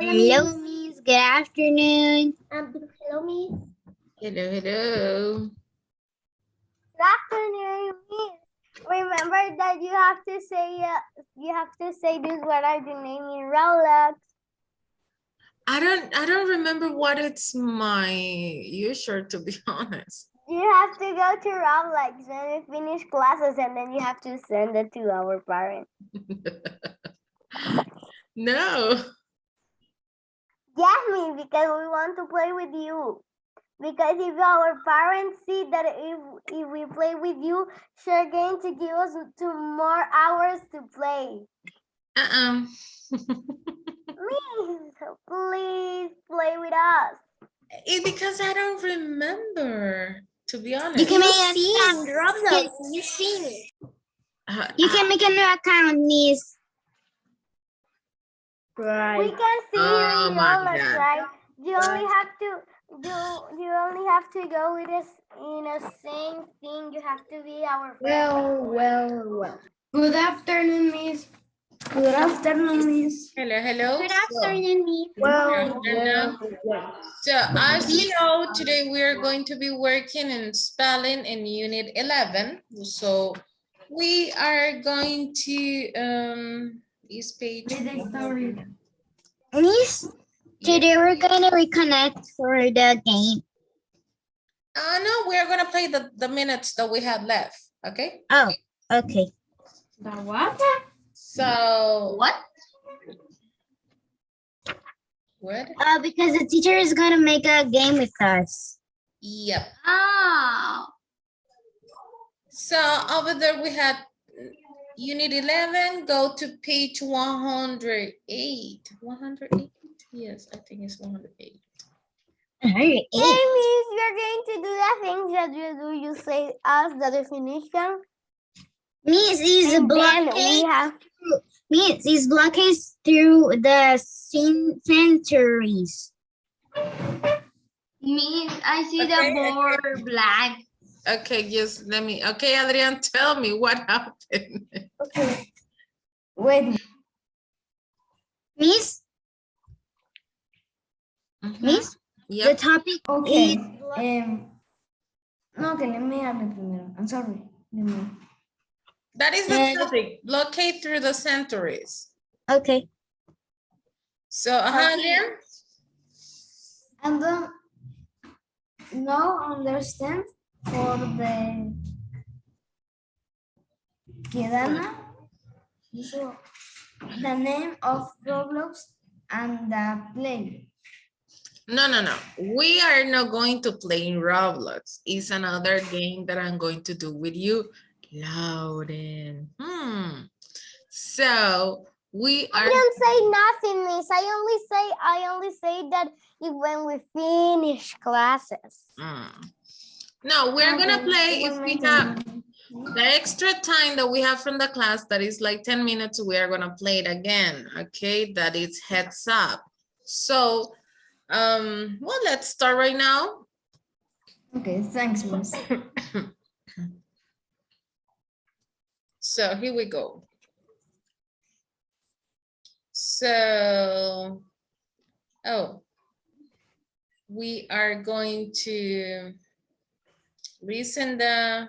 Hello, Miss. Good afternoon. Hello, Miss. Hello, hello. Good afternoon, Miss. Remember that you have to say this. What are the name in Roblox? I don't remember what it's my usual, to be honest. You have to go to Roblox and finish classes, and then you have to send it to our parents. No. Yes, Miss, because we want to play with you. Because if our parents see that if we play with you, they're going to give us 2 more hours to play. Please, please play with us. Because I don't remember, to be honest. You can make Roblox. You seen. You can make a new account, Miss. Right. We can see you in Roblox, right? You only have to you only have to go with us in the same thing. You have to be our friend. Well. Good afternoon, Miss. Good afternoon, Miss. Hello, hello. Good afternoon, Miss. Well. So as you know, today we are going to be working in spelling in Unit 11. So we are going to this page. Miss, today we're going to reconnect for the game. No, we're gonna play the minutes that we have left. Okay. Oh, okay. The what? So What? What? Because the teacher is going to make a game with us. Yep. Oh. So over there we had Unit 11. Go to page 108. 108. Yes, I think it's 108. Hey, Hey, Miss, you're going to do the things that you do. You say us the definition. Miss is And then we blockade. have Miss is blockade through the centuries. Miss, I see Okay, the board black. Okay, just let me. Okay, Adrian, tell me what happened. Okay. Wait. Miss, Miss, the Yep. topic Okay. is No, que let me hable primero. I'm sorry. Let me. That is the topic. Blockade through the centuries. okay. So, Adrian. I don't understand for the Kedana. So, the name of Roblox and the play. No. We are not going to play in Roblox. It's another game that I'm going to do with you, Loudon. So we I are. don't say nothing, Miss. I only say that when we finish classes. No, we're gonna Okay, play if we have the extra time that we have from the class, that is like 10 minutes, we are gonna play it again. Okay, that is heads up. So well, let's start right now. Okay, thanks, Miss. So here we go. So, we are going to listen the,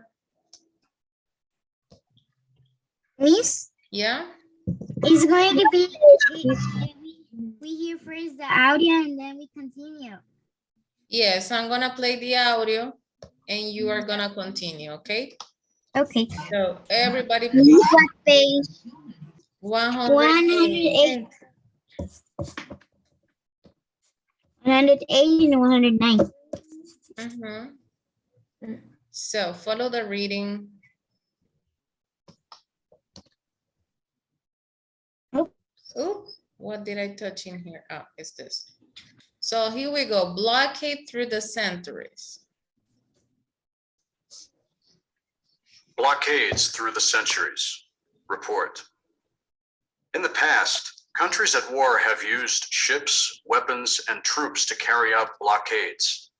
Miss, yeah? it's going to be, we hear first the audio and then we continue. Yes, I'm gonna play the audio and you are gonna continue, okay? Okay. So everybody This is what page 108. 108 and 109. So follow the reading. Oh, what did I touch in here? Oh, it's this. So here we go. Blockade through the centuries. Blockades through the centuries. Report. In the past, countries at war have used ships, weapons, and troops to carry out blockades.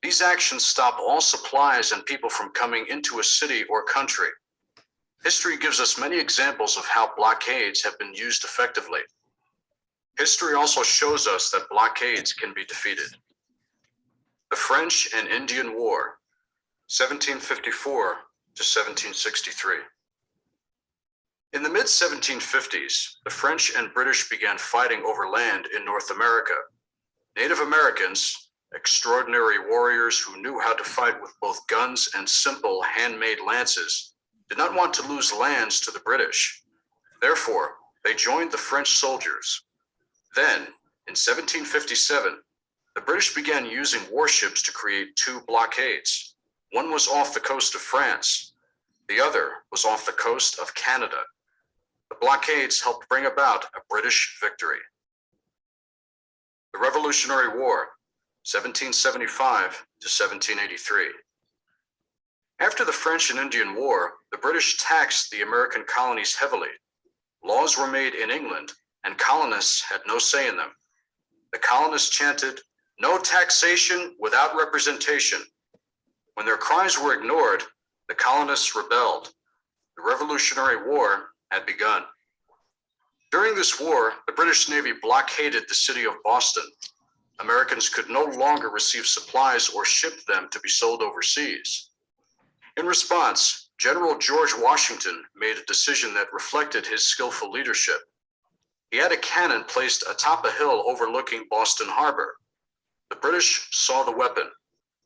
These actions stop all supplies and people from coming into a city or country. History gives us many examples of how blockades have been used effectively. History also shows us that blockades can be defeated. The French and Indian War, 1754 to 1763. In the mid-1750s, the French and British began fighting over land in North America. Native Americans, extraordinary warriors who knew how to fight with both guns and simple handmade lances, did not want to lose lands to the British. Therefore, they joined the French soldiers. Then, in 1757, the British began using warships to create two blockades. One was off the coast of France. The other was off the coast of Canada. The blockades helped bring about a British victory. The Revolutionary War, 1775 to 1783. After the French and Indian War, the British taxed the American colonies heavily. Laws were made in England, and colonists had no say in them. The colonists chanted, "No taxation without representation." When their cries were ignored, the colonists rebelled. The Revolutionary War had begun. During this war, the British Navy blockaded the city of Boston. Americans could no longer receive supplies or ship them to be sold overseas. In response, General George Washington made a decision that reflected his skillful leadership. He had a cannon placed atop a hill overlooking Boston Harbor. The British saw the weapon.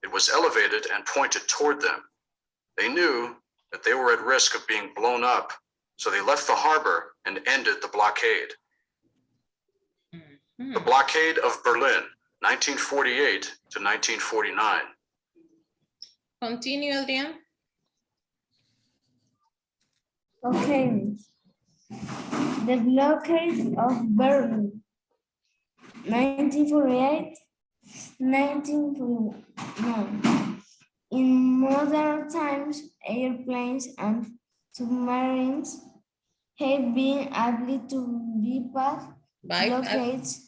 It was elevated and pointed toward them. They knew that they were at risk of being blown up, so they left the harbor and ended the blockade. The blockade of Berlin, 1948 to 1949. Continue, Adrian. Okay. The blockade of Berlin, 1948, 1949. In modern times, airplanes and submarines have been able to bypass blockades.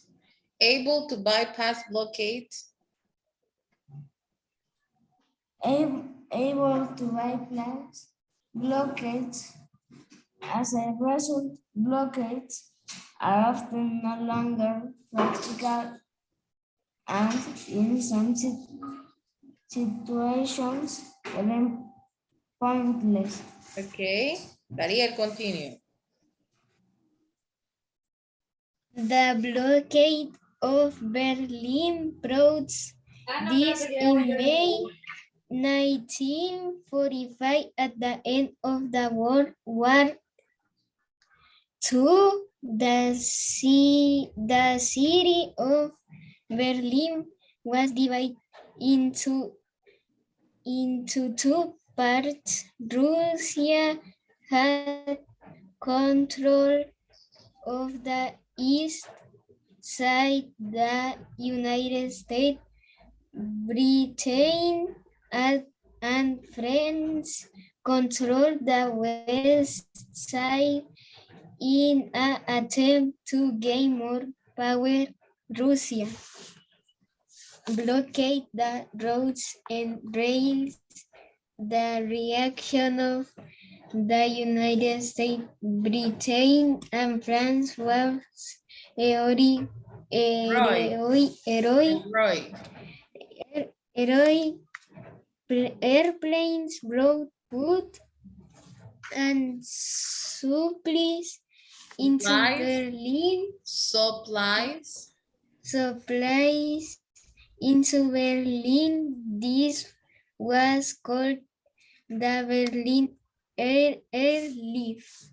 Able to bypass blockades. Able to bypass blockades. As a result, blockades are often no longer practical and in some situations even pointless. Okay, Dariel, continue. The blockade of Berlin brought this in May 1945 at the end of the World War II. The city of Berlin was divided into two parts. Russia had control of the east side. The United States, Britain, and France controlled the west side. In an attempt to gain more power, Russia blockade the roads and rails. The reaction of the United States, Britain, and France was heroic. Airplanes brought food and supplies into Berlin. Supplies Into Berlin. This was called the Berlin Airlift.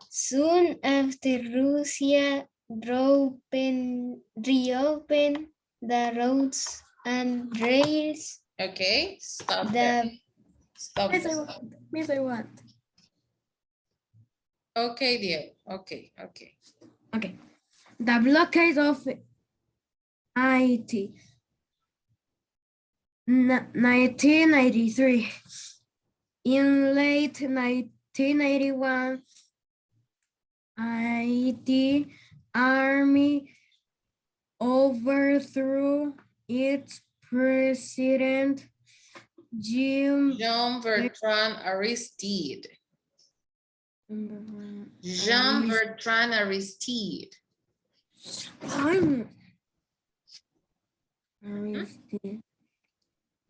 Soon after, Russia reopened the roads and rails. Okay, stop there. Stop. Miss, I want. Okay, dear. Okay. Okay. The blockade of Haiti, 1993. In late 1981, Haiti army overthrew its president, Jean-Bertrand Aristide. Jean-Bertrand Aristide. I'm arrested.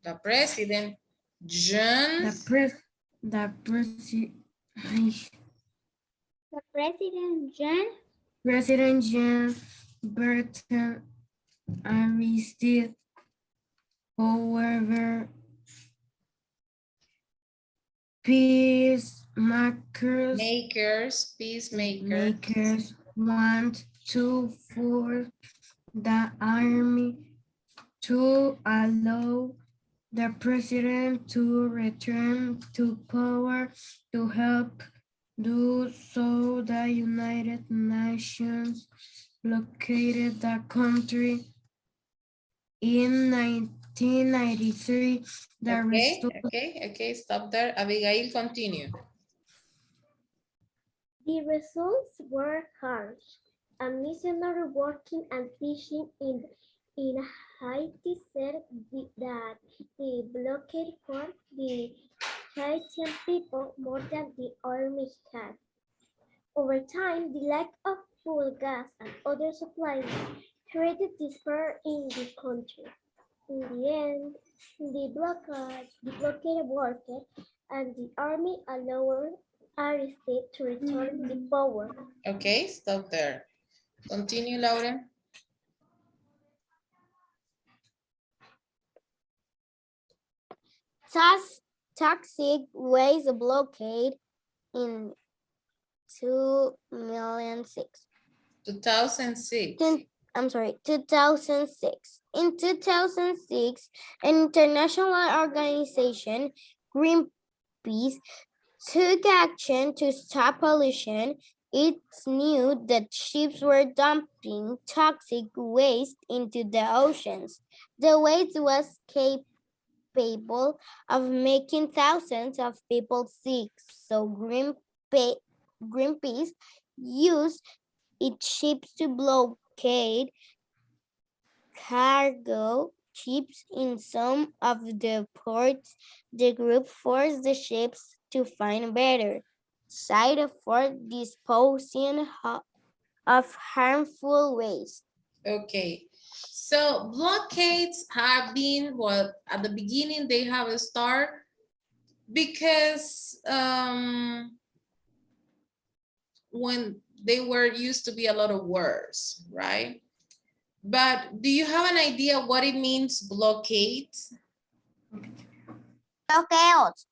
The president, John. The president. The President John President John Burton arrested. However, peacemakers Peacemakers. want to force the army to allow the president to return to power. To help do so, the United Nations blockaded the country. In 1993, the Okay, stop there. Abigail, continue. The results were harsh. A missionary working and teaching in Haiti said that the blockade hurt the Haitian people more than the army had. Over time, the lack of food, gas, and other supplies created despair in the country. In the end, the blockade worked, and the army allowed Aristide to return the power. Okay, stop there. Continue, Laura. Toxic waste blockade in 2006. 2006. 2006. In 2006, an international organization, Greenpeace, took action to stop pollution. It knew that ships were dumping toxic waste into the oceans. The waste was capable of making thousands of people sick, so Greenpeace used its ships to blockade cargo ships in some of the ports. The group forced the ships to find better site for disposing of harmful waste. Okay, so blockades have been, well, at the beginning they have a start because when they were used to be a lot of wars, right? But do you have an idea what it means, blockade? Bloqueos.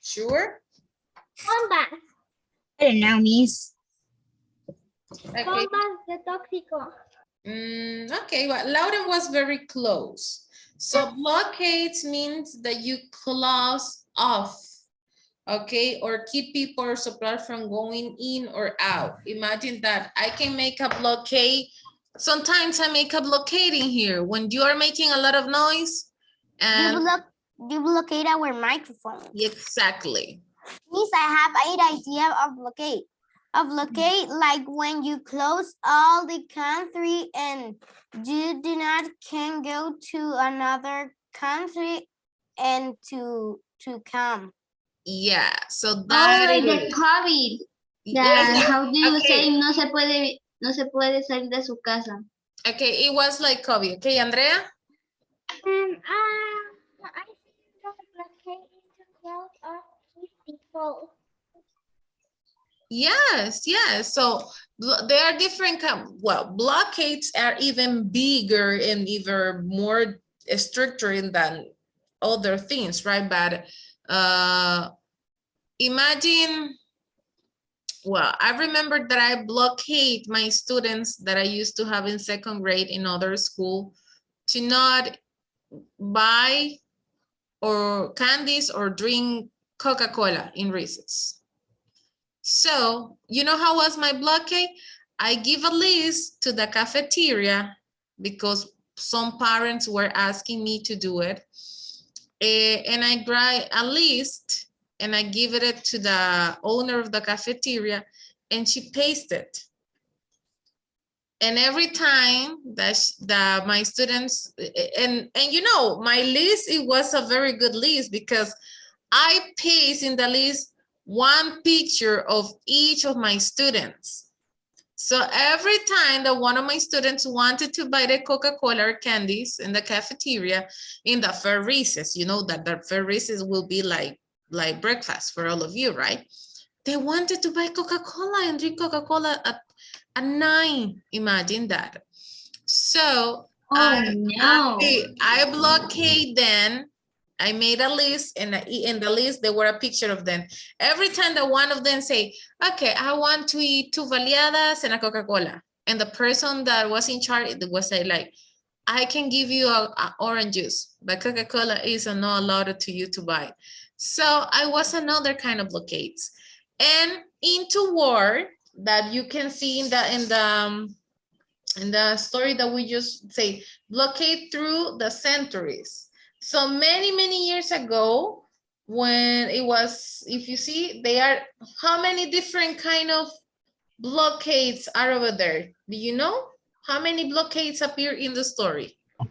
Sure? Bombas. I don't know, Miss. Okay. Bombas de tóxico. Okay, well, Lauren was very close. So blockades means that you close off, okay, or keep people or suppliers from going in or out. Imagine that I can make a blockade. Sometimes I make a blockade in here when you are making a lot of noise. And You blockade our microphone. exactly. Miss, I have an idea of blockade. A blockade like when you close all the country and you do not can go to another country and to come. Yeah, so Oh, that like the is. COVID. Yeah, How do you okay. say no se puede salir de su casa? Okay, it was like COVID. Okay, Andrea? I think that blockade is to close off people. Yes, yes. So there are different well, blockades are even bigger and even more stricter than other things, right? But imagine, well, I remember that I blockade my students that I used to have in second grade in other school to not buy or candies or drink Coca-Cola in recess. So, you know how was my blockade? I give a list to the cafeteria because some parents were asking me to do it. And I write a list and I give it to the owner of the cafeteria and she pastes it. And every time that my students, and you know, my list, it was a very good list because I paste in the list one picture of each of my students. So every time that one of my students wanted to buy the Coca-Cola or candies in the cafeteria, in the fair recess, you know that the fair recess will be like breakfast for all of you, right? They wanted to buy Coca-Cola and drink Coca-Cola at 9. Imagine that. So I blockade then. I made a list, and in the list there were a picture of them. Every time that one of them say, okay, I want to eat 2 baleadas and a Coca-Cola, and the person that was in charge was say like, I can give you a orange juice, but Coca-Cola is not allowed to you to buy. So I was another kind of blockades. And into war that you can see in the story that we just say, blockade through the centuries. So many years ago, when it was, if you see, they are, how many different kind of blockades are over there? Do you know? How many blockades appear in the story? 5.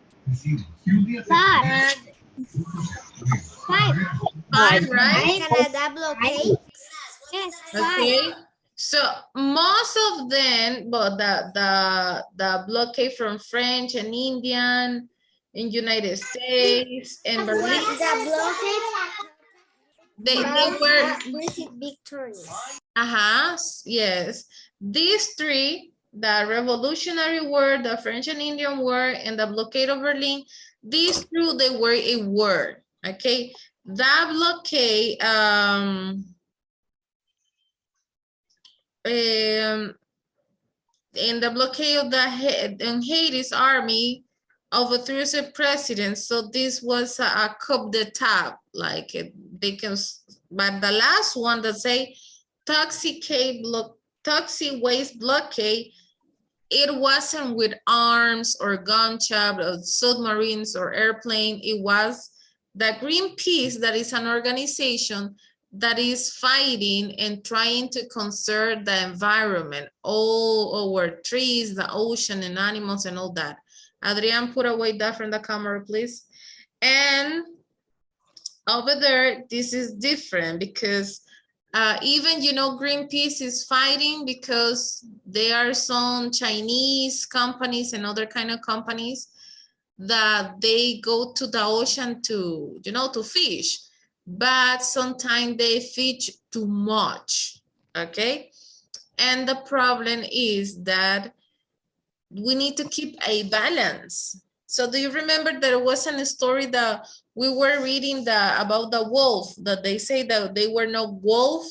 5. 5, right? Canada blockade. Yes, 5. Okay. So most of them, but the blockade from French and Indian in United States and Berlin, The blockade. they were, Victory. yes. These 3, the Revolutionary War, the French and Indian War, and the blockade of Berlin, these 2, they were a war, okay? That blockade, in the blockade of the Haiti's army overthrew the president. So this was a coup d'etat, like they can, but the last one that say toxic waste blockade, it wasn't with arms or gunshot or submarines or airplane. It was the Greenpeace, that is an organization that is fighting and trying to conserve the environment, all our trees, the ocean and animals and all that. Adrian, put away that from the camera, please. And over there, this is different because even, you know, Greenpeace is fighting because there are some Chinese companies and other kind of companies that they go to the ocean to, you know, to fish, but sometimes they fish too much, okay? And the problem is that we need to keep a balance. So do you remember there wasn't a story that we were reading about the wolf, that they say that they were no wolf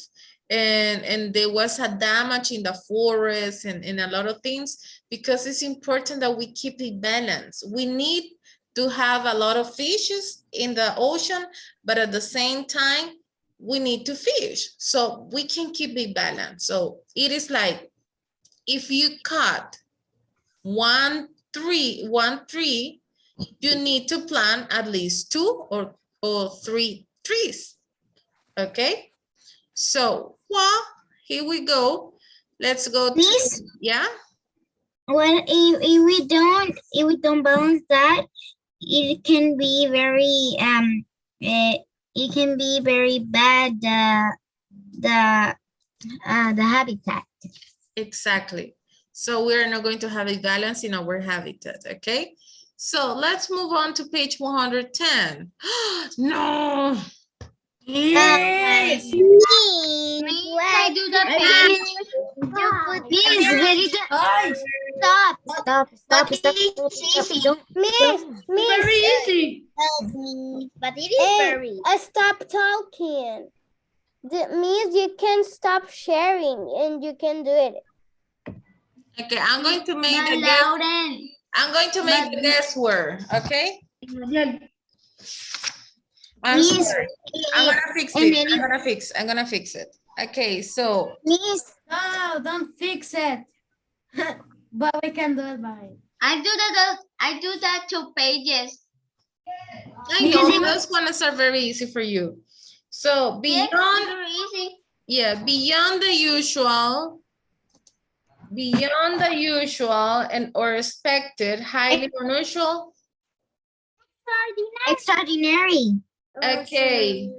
and there was a damage in the forest and a lot of things, because it's important that we keep a balance. We need to have a lot of fishes in the ocean, but at the same time, we need to fish. So we can keep a balance. So it is like, if you cut one tree, you need to plant at least 2 or 3 trees. Okay, so well, here we go. Let's go to, yeah. Well, if we don't balance that, it can be very it can be very bad, the habitat. Exactly. So we're not going to have a balance in our habitat, okay? So let's move on to page 110. No. Yes. I do the page. Miss, where is the... Stop. Miss, easy. But it is very... stop talking. Miss, you can stop sharing and you can do it. Okay, I'm going to make the guesswork, okay? I'm sorry. I'm gonna fix it. Okay, so Miss, No, don't fix it. But we can do it by. I do that 2 pages. I know those ones are very easy for you. So beyond, beyond the usual and or expected, highly unusual. Extraordinary. Okay.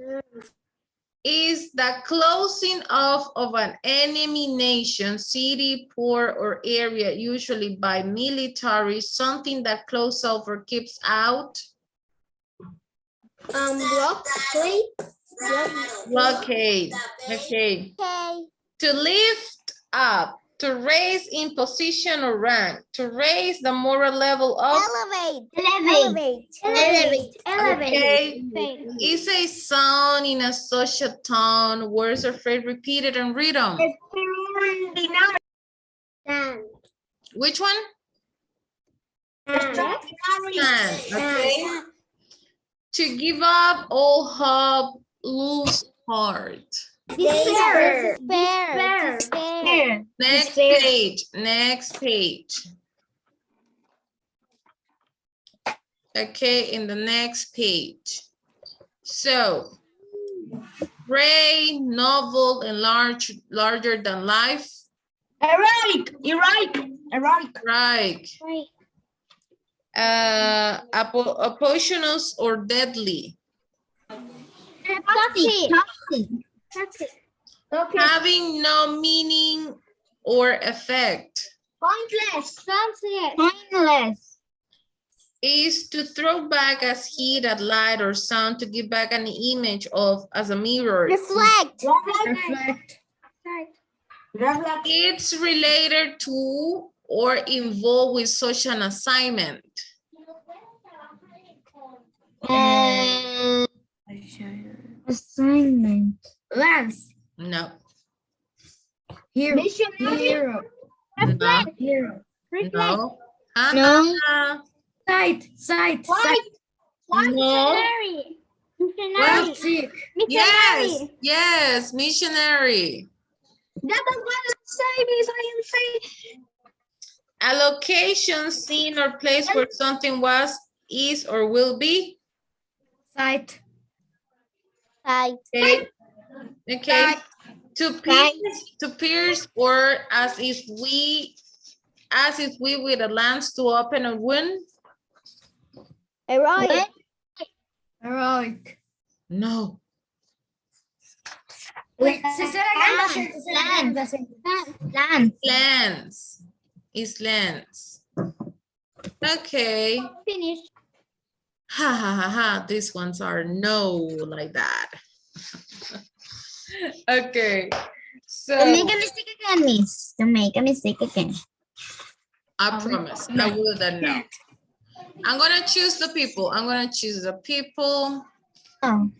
Is the closing off of an enemy nation, city, port, or area, usually by military, something that closes off or keeps out? Blockade. Blockade. Okay. Okay. To lift up, to raise in position or rank, to raise the moral level of. Elevate. Okay. Is a sound in a social tone, words or phrase repeated and rhythm. Which one? Stand. Okay. To give up all hope, lose heart. Despair. Next page. Next page. Okay, in the next page. So, great, novel, and larger than life. Heroic. Right. Poisonous or deadly. Toxic. Having no meaning or effect. Pointless. Is to throw back as heat at light or sound, to give back an image of as a mirror. Reflect. It's related to or involved with such an assignment. Assignment. Lance. No. Hero. Missionary. No. Hero. No. No. Sight. No. Well, sick. Yes, missionary. That was what I'm saying. A location, scene, or place where something was, is, or will be. Sight. Okay. Okay. To pierce, or as if we with a lance to open a wound. Heroic. No. Wait, say again. Lance. Is lance. Okay. Finish. Ha ha ha ha. These ones are no like that. Okay. So Don't make a mistake again, miss. Don't make a mistake again. I promise I will that now. I'm gonna choose the people. Oh.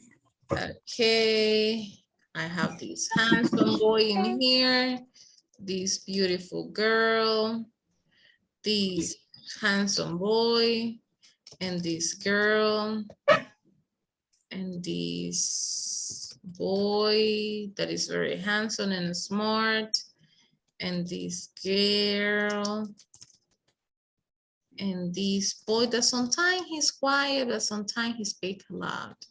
Okay. I have this handsome boy in here. This beautiful girl. This handsome boy. And this girl. And this boy that is very handsome and smart. And this girl. And this boy that sometimes he's quiet, but sometimes he speaks a lot.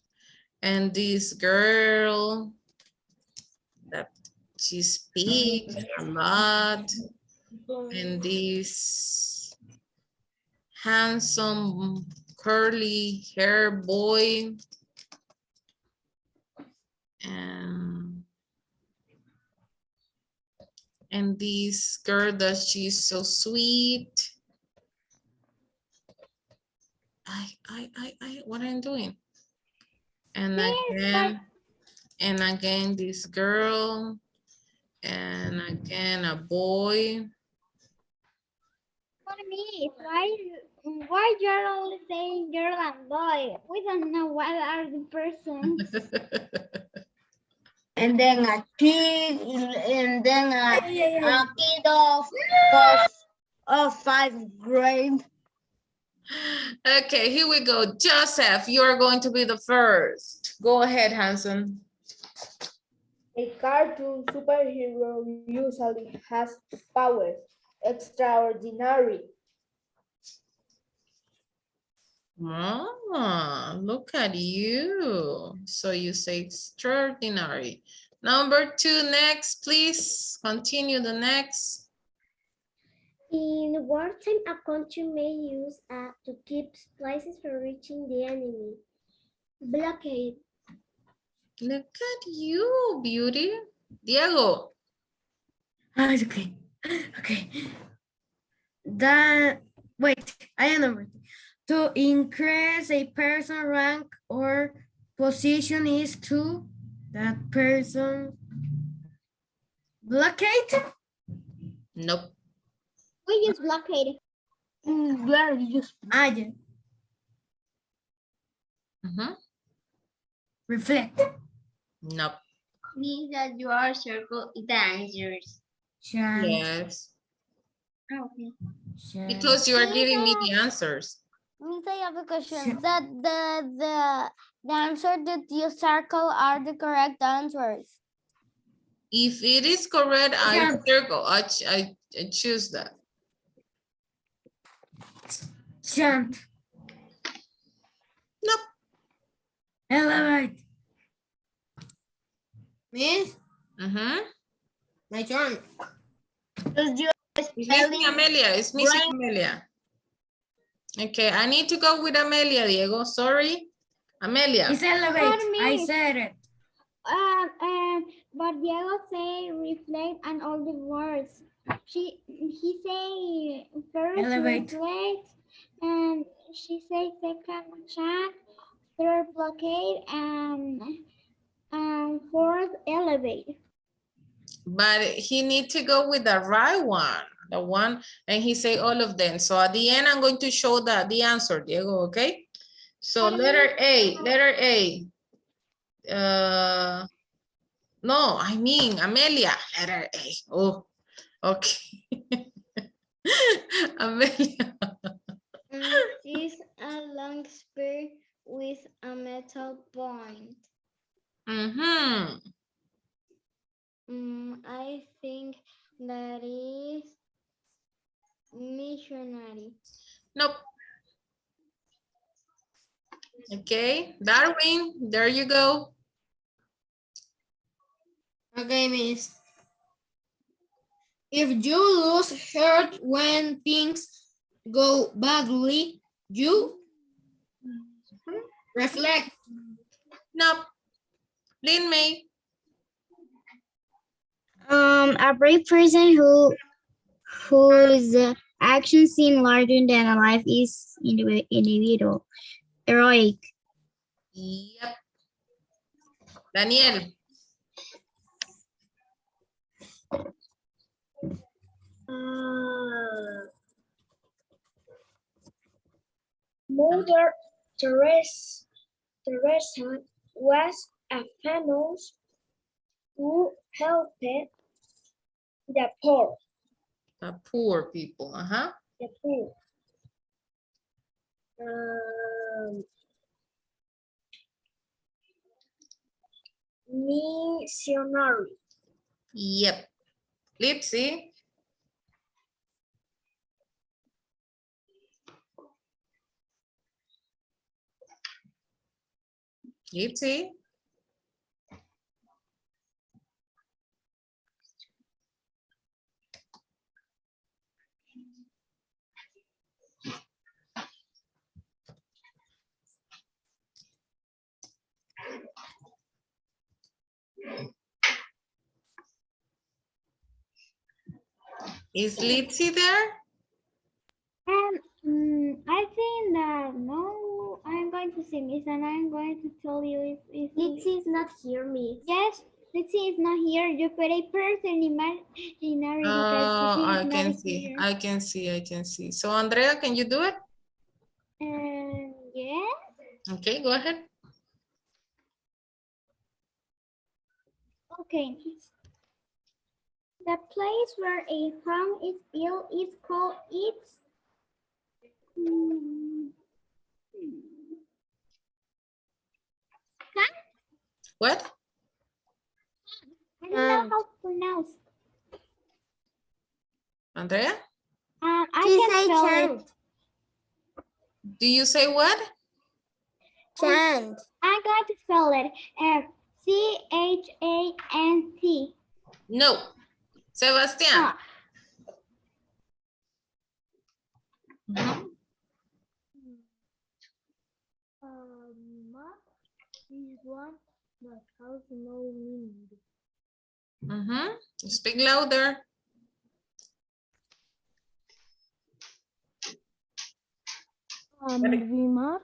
And this girl that she speaks a lot. And this handsome curly hair boy. And this girl that she's so sweet. What am I doing? And again, this girl, and again, a boy. Why you're only saying girl and boy? We don't know what are the persons. And then a kid, and then a kid of 5th grade. Okay, here we go. Joseph, you are going to be the first. Go ahead, Hanson. A cartoon superhero usually has powers. Extraordinary. Oh, look at you. So you say extraordinary. Number 2 next, please. Continue the next. In wartime, a country may use to keep places from reaching the enemy. Blockade. Look at you, beauty. Diego. Ah, okay. Okay. That, wait, I know. To increase a person rank or position is to that person blockade. Nope. We just blockade. Where you just Ah, yeah. Mhm. Reflect. Nope. Means that you are circle the answers. Chant. Yes. Okay. Chant. Because you are giving me the answers. Miss, I have a question. Sure. That the answer that you circle are the correct answers. If it is correct, I Yeah. circle. I choose that. Chant. Nope. Elevate. Miss, Mhm. my turn. It's missing Amelia. It's missing Amelia. Okay, I need to go with Amelia, Diego. Sorry. Amelia. It's elevate. Pardon I me. said it. But Diego say reflect and all the words. He say first Elevate. reflect, and she say second chat, third blockade, and fourth elevate. But he need to go with the right one. The one, and he say all of them. So at the end, I'm going to show the answer, Diego, okay? So letter A. No, I mean, Amelia, letter A. Oh, okay. Amelia. Is a long spear with a metal point. Mm-hmm. I think that is missionary. Nope. Okay, Darwin, there you go. Okay, Miss. If you lose heart when things go badly, you reflect. Nope. Lin May. A brave person whose actions seem larger than a life is individual, heroic. Yep. Daniel. Mother Teresa was a famous who helped the poor. The poor people. Uh-huh. The poor. Missionary. Yep. Lipsy. Lipsy. Is Lipsy there? I think that no, I'm going to see Miss and I'm going to tell you if Litzy is not here, Miss. yes, Litzy is not here. You put a person imaginary because Oh, Litzy I is can not see. here. I can see. I can see. So Andrea, can you do it? Yes. Okay, go ahead. Okay. The place where a home is built is called its. What? I don't know how to pronounce. Andrea? I She can say spell chant. it. Do you say what? Chant. I'm going to spell it. C-H-A-N-T. No. Sebastian. Ah. Mhm. This one That has no meaning. Speak louder. Remark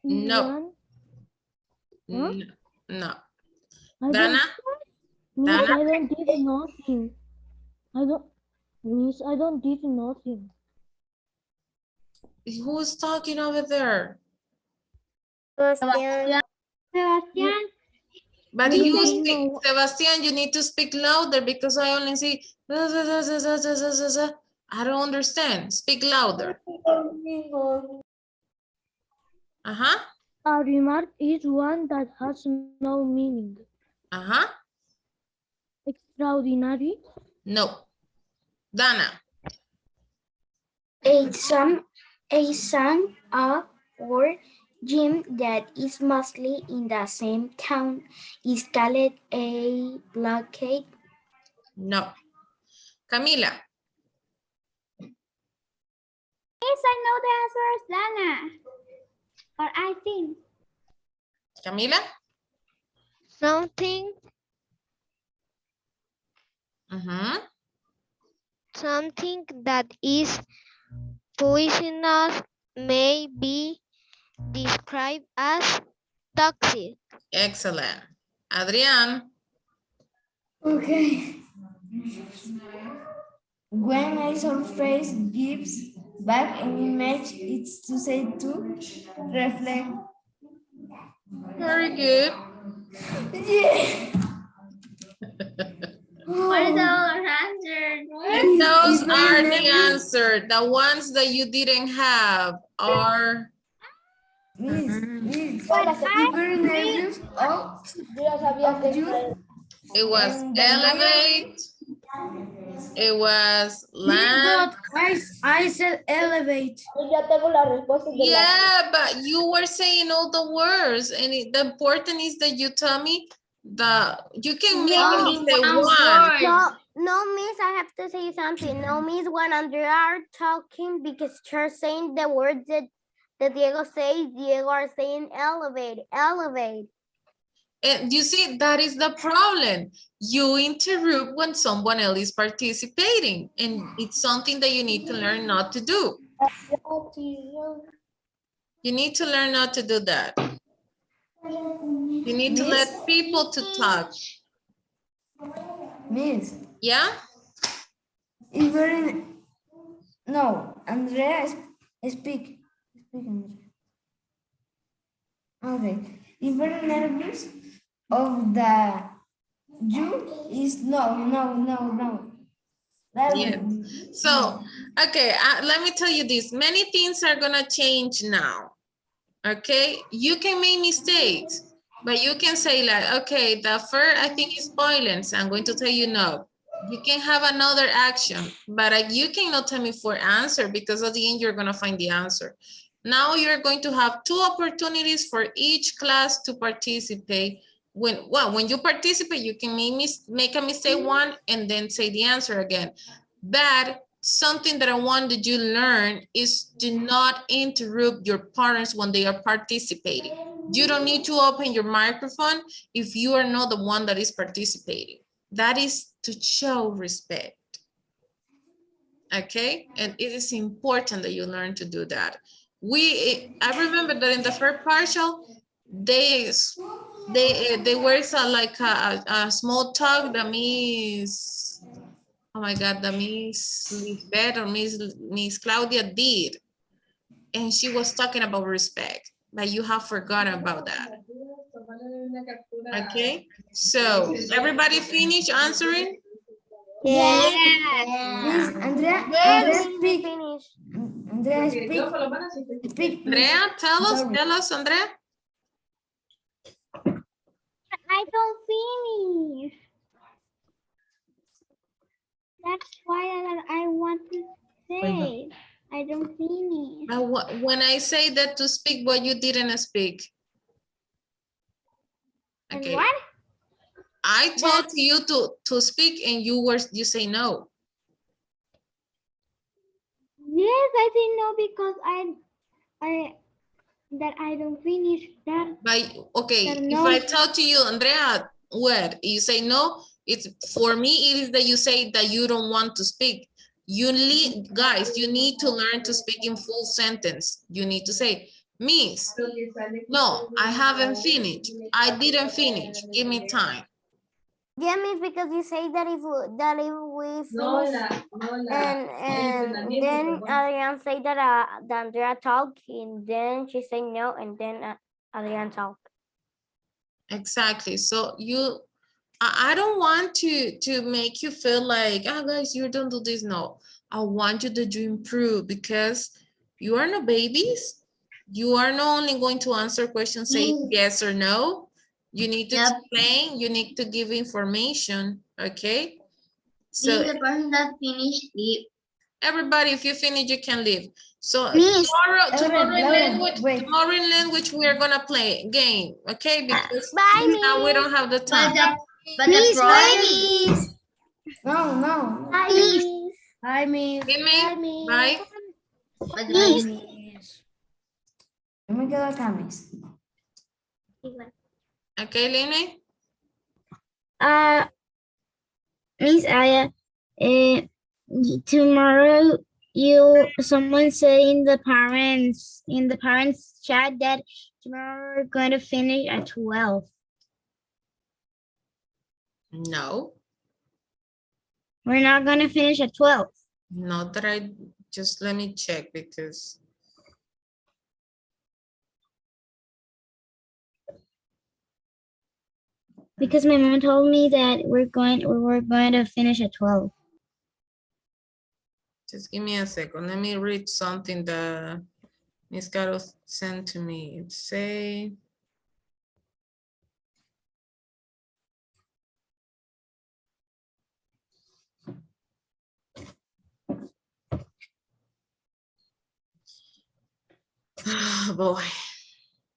is No. one. Huh? No. I Dana? Miss, Dana? I don't did nothing. Miss, I don't did nothing. Who's talking over there? Sebastian. Sebastian, But You you don't speak, know. Sebastian, you need to speak louder because I only see. I don't understand. Speak louder. Uh-huh. A remark is one that has no meaning. Uh-huh. Extraordinary. No. Dana. A sum of or gym that is mostly in the same town is called a blockade. No. Camila. yes, I know the answer is Dana. Or I think. Camila. Something that is poisonous may be described as toxic. Excellent. Adrián. Okay. When a surface gives back an image, it's to say to reflect. Very good. Yeah. What is our answer? And those are the answer. The ones that you didn't have are Miss, Very nervous of you. it was And the elevate, it was land. But I said elevate. Yeah, but you were saying all the words, and the important is that you tell me you can make me say one. No, Miss, I have to say something. No, Miss, when Andrea are talking because you're saying the words that Diego says, Diego are saying elevate, elevate. And you see, that is the problem. You interrupt when someone else is participating, and it's something that you need to learn not to do. You need to learn not to do that. You need to let people to talk. Miss, Yeah? even no, Andrea, speak. Andrea. Okay, even nervous of the you is no. Yeah. So, okay, let me tell you this. Many things are gonna change now. Okay, you can make mistakes, but you can say like, okay, the first I think is violence. I'm going to tell you no. You can have another action, but you cannot tell me for answer because at the end you're gonna find the answer. Now you're going to have 2 opportunities for each class to participate. When you participate, you can make a mistake one and then say the answer again. But something that I wanted you to learn is to not interrupt your partners when they are participating. You don't need to open your microphone if you are not the one that is participating. That is to show respect. Okay, and it is important that you learn to do that. I remember that in the first partial, they were like a small talk that means, oh my God, that Miss Lisbeth or Miss Claudia did, and she was talking about respect, but you have forgotten about that. Okay, so everybody finish answering? Yes. Miss, Andrea, speak. Andrea, speak. Andrea, tell us, Andrea. I don't finish. That's why I want to say. I don't finish. When I say that to speak, what you didn't speak. Okay. And what? I told you to speak and you say no. Yes, I say no because that I don't finish that. Okay, But if no. I tell to you, Andrea, what? You say no, it's for me, it is that you say that you don't want to speak. You need, guys, you need to learn to speak in full sentence. You need to say, Miss, no, I haven't finished. I didn't finish. Give me time. Yeah, Miss, because you say that if we finish and then Adrian say that Andrea talk and then she say no and then Adrian talk. Exactly. So I don't want to make you feel like, oh, guys, you don't do this. No, I want you to improve because you are no babies. You are not only going to answer questions saying yes or no. You need to explain. You need to give information. Okay. So The person that finished leave. everybody, if you finish, you can leave. So Miss, tomorrow in language, we are gonna play a game, okay? Because Bye, now we don't have the time. But the problem. No. Bye, Miss. Miss. Hi, Miss. Give me, bye. Hi, Miss. Miss. Yo me quedo acá, Miss. Okay, Lene? Miss Aya, tomorrow someone say in the parents chat that tomorrow we're going to finish at 12. No, We're not going to finish at 12. not that I, just let me check because. Because my mom told me that we're going to finish at 12. Just give me a second. Let me read something that Miss Caro sent to me. It say, oh boy.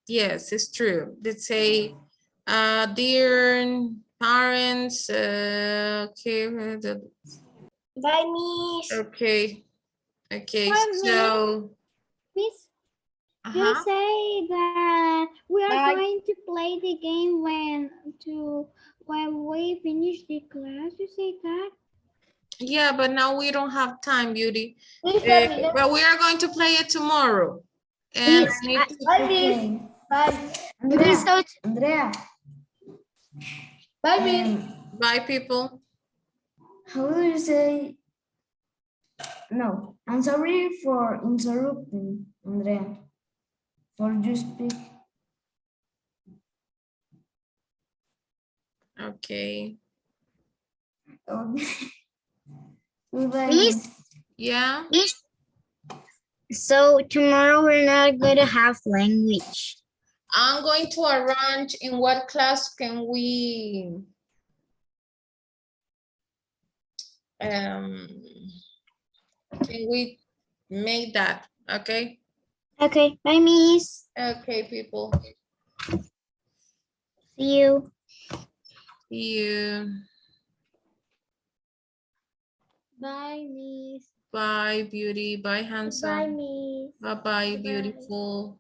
Yes, it's true. They say, dear parents, okay, Bye, Miss. okay, Bye, so, Miss, you uh-huh. say that we are Bye. going to play the game when we finish the class. You say that? Yeah, but now we don't have time, Beauty. Miss, But we are going to play it tomorrow. And Miss, I need to, Bye, Miss. Bye. Andrea. Bye, Miss. bye, people. How do you say? No, I'm sorry for interrupting, Andrea. For you speak. Okay. Goodbye. Miss, Yeah. so tomorrow we're not going to have language. I'm going to arrange in what class can we make that, okay? Okay, bye, Miss. Okay, people. See you. See you. Bye, Miss. Bye, Beauty. Bye, handsome. Miss. Bye-bye, beautiful.